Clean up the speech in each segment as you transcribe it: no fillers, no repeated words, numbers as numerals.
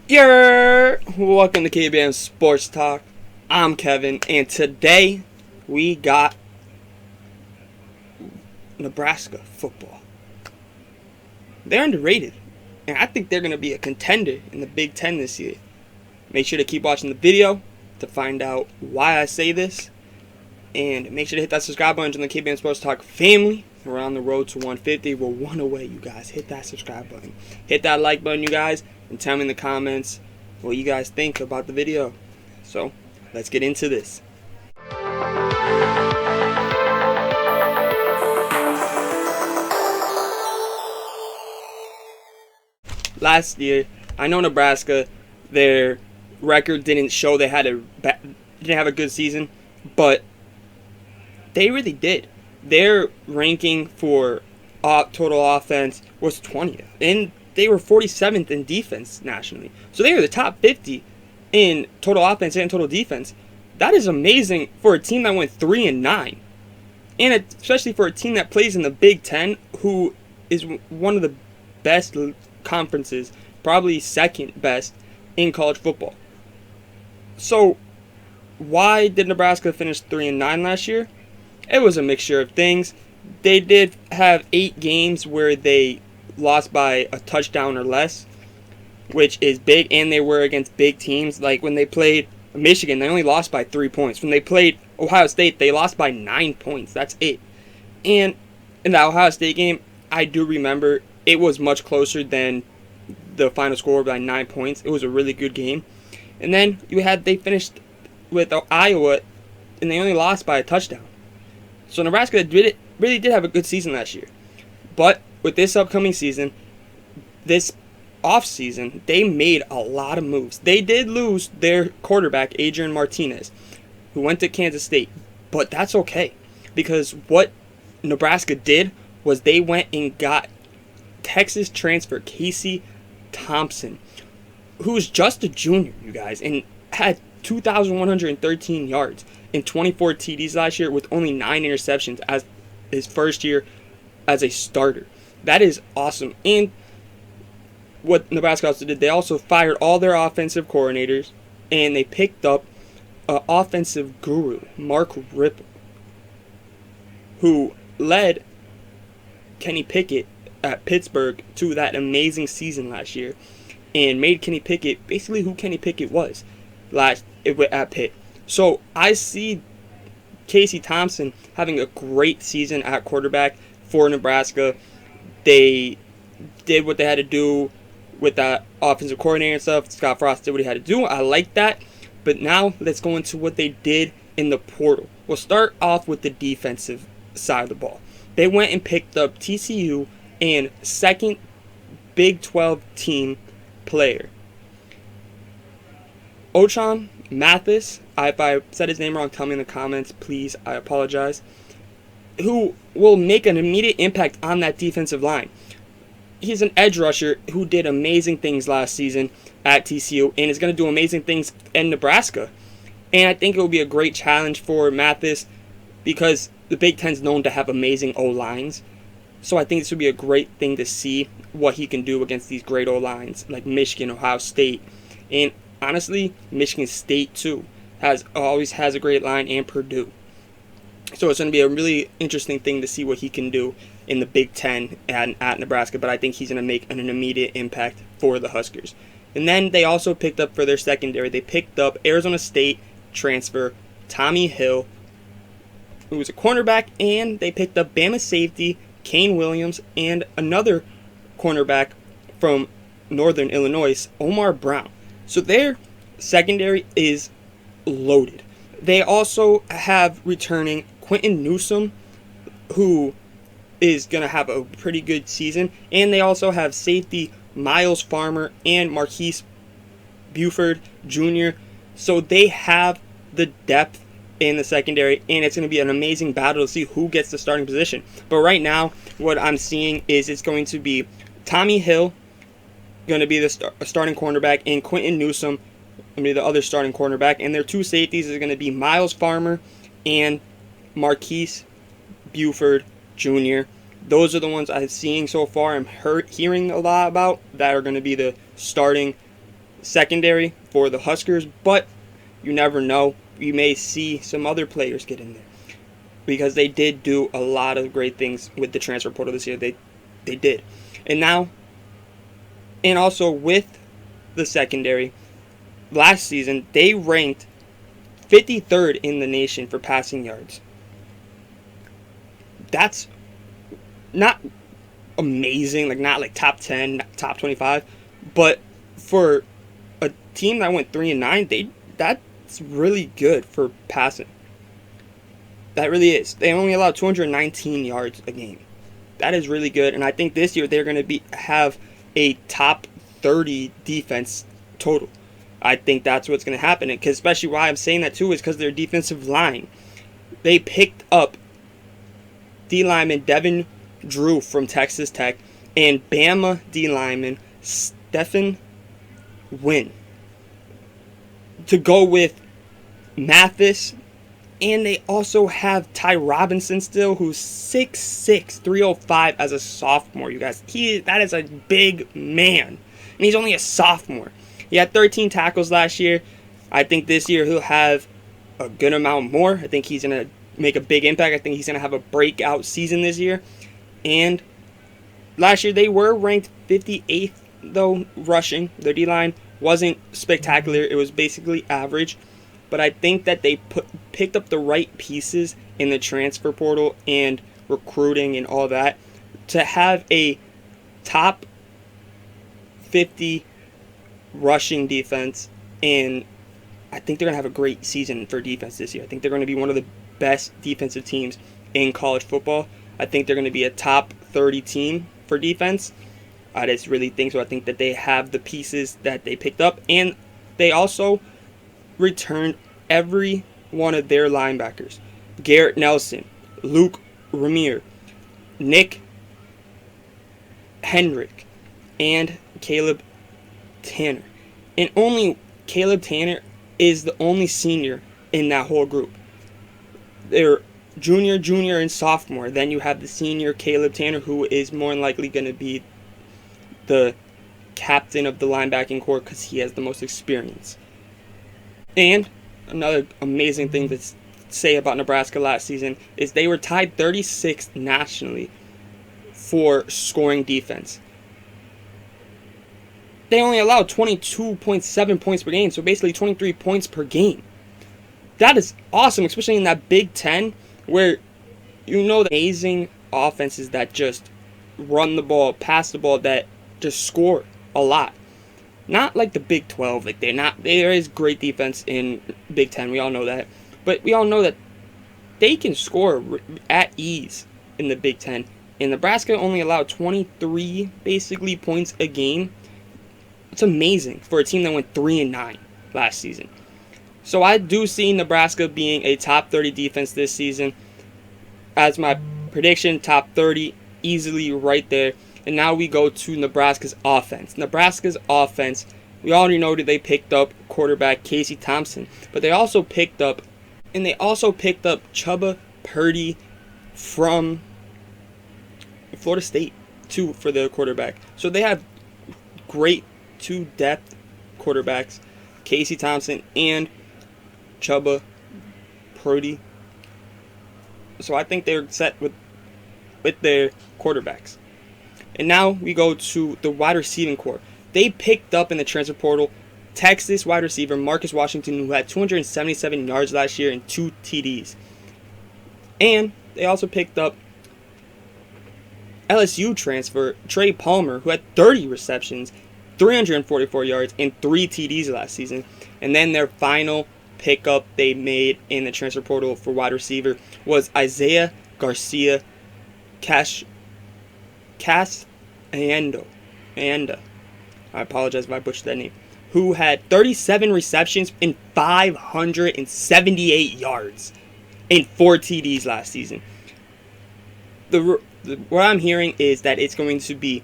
Welcome to KBM Sports Talk. I'm Kevin, and today we got Nebraska football. They're underrated, and I think they're going to be a contender in the B10 this year. Make sure to keep watching the video to find out why I say this, and make sure to hit that subscribe button to the KBM Sports Talk family. We're on the road to 150. We're one away, you guys. Hit that subscribe button. Hit that like button, you guys, and tell me in the comments what you guys think about the video. So, let's get into this. Last year, I know Nebraska, their record didn't show they didn't have a good season, but they really did. Their ranking for total offense was 20th, and they were 47th in defense nationally. So they were the top 50 in total offense and total defense. That is amazing for a team that went 3-9, and especially for a team that plays in the Big Ten, who is one of the best conferences, probably second best in college football. So why did Nebraska finish 3-9 last year? It was a mixture of things. They did have 8 games where they lost by a touchdown or less, which is big, and they were against big teams. Like when they played Michigan, they only lost by 3 points. When they played Ohio State, they lost by 9 points. That's it. And in the Ohio State game, I do remember it was much closer than the final score by 9 points. It was a really good game. And then they finished with Iowa, and they only lost by a touchdown. So Nebraska really did have a good season last year. But with this upcoming season, this offseason, they made a lot of moves. They did lose their quarterback, Adrian Martinez, who went to Kansas State. But that's okay, because what Nebraska did was they went and got Texas transfer Casey Thompson, who's just a junior, you guys, and had 2,113 yards and 24 TDs last year with only 9 interceptions as his first year as a starter. That is awesome. And what Nebraska also did, they also fired all their offensive coordinators, and they picked up an offensive guru, Mark Ripple, who led Kenny Pickett at Pittsburgh to that amazing season last year, and made Kenny Pickett basically who Kenny Pickett was at Pitt. So I see Casey Thompson having a great season at quarterback for Nebraska. They did what they had to do with that offensive coordinator and stuff. Scott Frost did what he had to do. I like that. But now let's go into what they did in the portal. We'll start off with the defensive side of the ball. They went and picked up TCU and second Big 12 team player, Ochon Mathis. If I said his name wrong, tell me in the comments, please. I apologize. Who will make an immediate impact on that defensive line. He's an edge rusher who did amazing things last season at TCU and is going to do amazing things in Nebraska. And I think it will be a great challenge for Mathis because the Big Ten's known to have amazing O-lines. So I think this would be a great thing to see what he can do against these great O-lines like Michigan, Ohio State, and honestly, Michigan State too always has a great line, and Purdue. So it's going to be a really interesting thing to see what he can do in the Big Ten at Nebraska, but I think he's going to make an immediate impact for the Huskers. And then they also picked up for their secondary, they picked up Arizona State transfer Tommy Hill, who was a cornerback, and they picked up Bama safety Kane Williams and another cornerback from Northern Illinois, Omar Brown. So their secondary is loaded. They also have returning Quentin Newsome, who is going to have a pretty good season. And they also have safety Miles Farmer and Marquise Buford Jr. So they have the depth in the secondary, and it's going to be an amazing battle to see who gets the starting position. But right now, what I'm seeing is it's going to be Tommy Hill, going to be the starting cornerback, and Quentin Newsome going to be the other starting cornerback. And their two safeties are going to be Miles Farmer and Marquise Buford Jr. Those are the ones I'm seeing so far. I'm hearing a lot about that are going to be the starting secondary for the Huskers, but you never know. You may see some other players get in there because they did do a lot of great things with the transfer portal this year. They did. And now, and also with the secondary, last season they ranked 53rd in the nation for passing yards. That's not amazing, like not like top 10, top 25, but for a team that went 3-9, that's really good for passing. That really is. They only allow 219 yards a game. That is really good, and I think this year they're going to have a top 30 defense total. I think that's what's going to happen, because especially why I'm saying that too is because their defensive line. They picked up D lineman Devin Drew from Texas Tech and Bama D lineman Stephen Wynn to go with Mathis. And they also have Ty Robinson still, who's 6'6", 305 as a sophomore, you guys. That is a big man. And he's only a sophomore. He had 13 tackles last year. I think this year he'll have a good amount more. I think he's going to make a big impact. I think he's going to have a breakout season this year. And last year they were ranked 58th, though, rushing. Their D-line wasn't spectacular. It was basically average. But I think that they picked up the right pieces in the transfer portal and recruiting and all that to have a top 50 rushing defense. And I think they're going to have a great season for defense this year. I think they're going to be one of the best defensive teams in college football. I think they're going to be a top 30 team for defense. I just really think so. I think that they have the pieces that they picked up. And they also returned every one of their linebackers. Garrett Nelson, Luke Ramir, Nick Hendrick, and Caleb Tanner. And only Caleb Tanner is the only senior in that whole group. They're junior, and sophomore. Then you have the senior Caleb Tanner, who is more than likely going to be the captain of the linebacking corps because he has the most experience. And another amazing thing to say about Nebraska last season is they were tied 36th nationally for scoring defense. They only allowed 22.7 points per game, so basically 23 points per game. That is awesome, especially in that Big 10 where you know the amazing offenses that just run the ball, pass the ball, that just score a lot. Not like the Big 12. Like there is great defense in Big 10. We all know that. But we all know that they can score at ease in the Big 10. And Nebraska only allowed 23 basically points a game. It's amazing for a team that went 3-9 last season. So I do see Nebraska being a top 30 defense this season. As my prediction, top 30, easily right there. And now we go to Nebraska's offense. Nebraska's offense, we already know that they picked up quarterback Casey Thompson. But they also picked up Chubba Purdy from Florida State, too, for their quarterback. So they have great two depth quarterbacks, Casey Thompson and Chubba Purdy. So I think they're set with their quarterbacks. And now we go to the wide receiving corps. They picked up in the transfer portal Texas wide receiver Marcus Washington, who had 277 yards last year and 2 TDs. And they also picked up LSU transfer Trey Palmer, who had 30 receptions, 344 yards, and 3 TDs last season. And then their final pickup they made in the transfer portal for wide receiver was Isaiah Garcia Castellano. I apologize if I butchered that name. Who had 37 receptions and 578 yards and 4 TDs last season. What I'm hearing is that it's going to be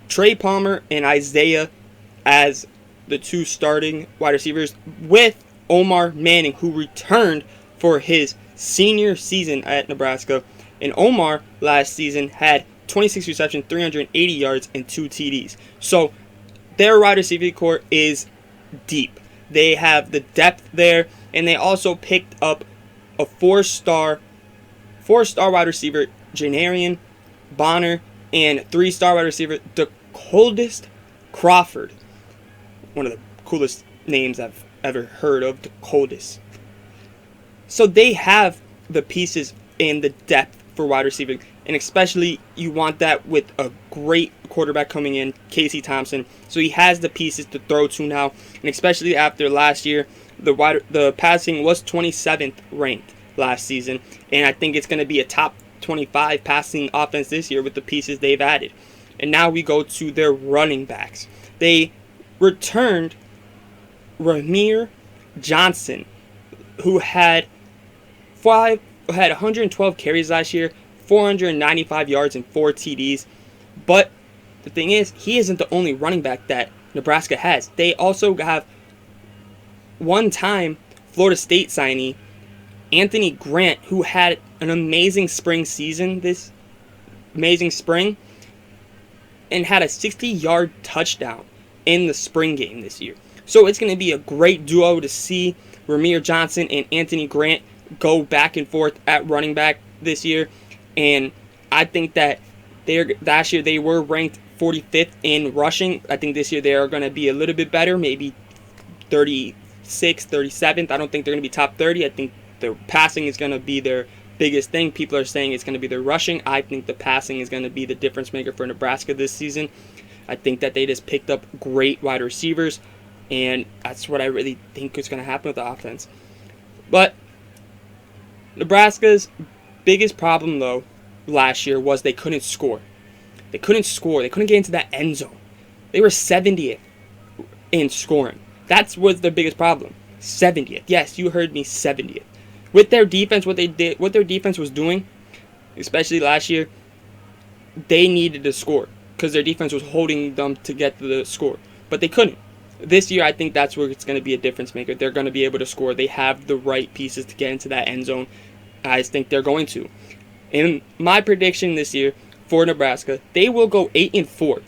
Trey Palmer and Isaiah as the 2 starting wide receivers, with Omar Manning, who returned for his senior season at Nebraska. And Omar last season had 26 receptions, 380 yards, and 2 TDs. So their wide receiver core is deep. They have the depth there, and they also picked up a four-star wide receiver, Janarian Bonner, and 3-star wide receiver, DeColdest Crawford. One of the coolest names I've ever heard of, DeColdest. So they have the pieces and the depth for wide receiving, and especially you want that with a great quarterback coming in, Casey Thompson. So he has the pieces to throw to now, and especially after last year, the passing was 27th ranked last season, and I think it's going to be a top 25 passing offense this year with the pieces they've added. And now we go to their running backs. They returned Ramir Johnson, who had 112 carries last year, 495 yards, and 4 TDs. But the thing is, he isn't the only running back that Nebraska has. They also have one-time Florida State signee, Anthony Grant, who had an amazing spring season and had a 60-yard touchdown in the spring game this year. So it's going to be a great duo to see Ramir Johnson and Anthony Grant go back and forth at running back this year. And I think that last year they were ranked 45th in rushing. I think this year they are going to be a little bit better, maybe 36th, 37th. I don't think they're going to be top 30. I think the passing is going to be their biggest thing. People are saying it's going to be their rushing. I think the passing is going to be the difference maker for Nebraska this season. I think that they just picked up great wide receivers, and that's what I really think is going to happen with the offense. But Nebraska's biggest problem, though, last year was they couldn't score. They couldn't get into that end zone. They were 70th in scoring. That was their biggest problem. 70th. Yes, you heard me, 70th. With their defense, what their defense was doing, especially last year, they needed to score because their defense was holding them to get to the score. But they couldn't. This year, I think that's where it's going to be a difference maker. They're going to be able to score. They have the right pieces to get into that end zone. I just think they're going to. In my prediction this year for Nebraska, they will go 8-4.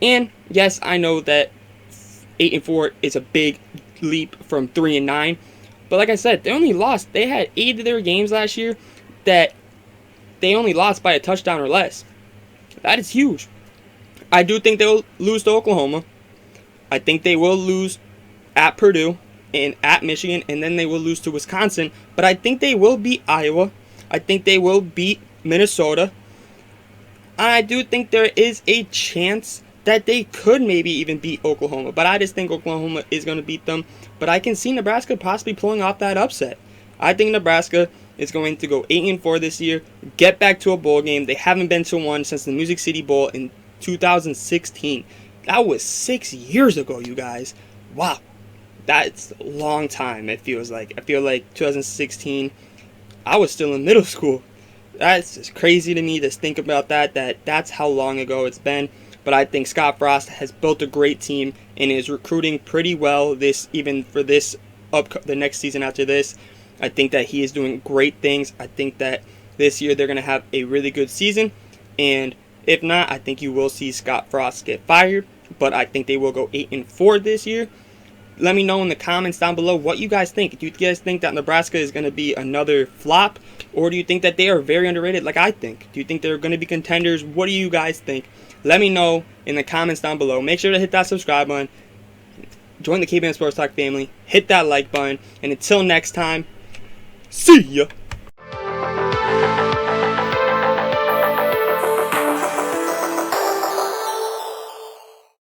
And yes, I know that 8-4 is a big leap from 3-9. But like I said, they had 8 of their games last year that they only lost by a touchdown or less. That is huge. I do think they'll lose to Oklahoma. I think they will lose at Purdue and at Michigan, and then they will lose to Wisconsin. But I think they will beat Iowa. I think they will beat Minnesota. And I do think there is a chance that they could maybe even beat Oklahoma. But I just think Oklahoma is going to beat them. But I can see Nebraska possibly pulling off that upset. I think Nebraska is going to go 8-4 this year, get back to a bowl game. They haven't been to one since the Music City Bowl in 2016. That was 6 years ago, you guys. Wow. That's a long time, it feels like. I feel like 2016, I was still in middle school. That's just crazy to me to think about that's how long ago it's been. But I think Scott Frost has built a great team and is recruiting pretty well even for the next season after this. I think that he is doing great things. I think that this year they're going to have a really good season. And if not, I think you will see Scott Frost get fired. But I think they will go 8-4 this year. Let me know in the comments down below what you guys think. Do you guys think that Nebraska is going to be another flop? Or do you think that they are very underrated like I think? Do you think they're going to be contenders? What do you guys think? Let me know in the comments down below. Make sure to hit that subscribe button. Join the KBN Sports Talk family. Hit that like button. And until next time, see ya!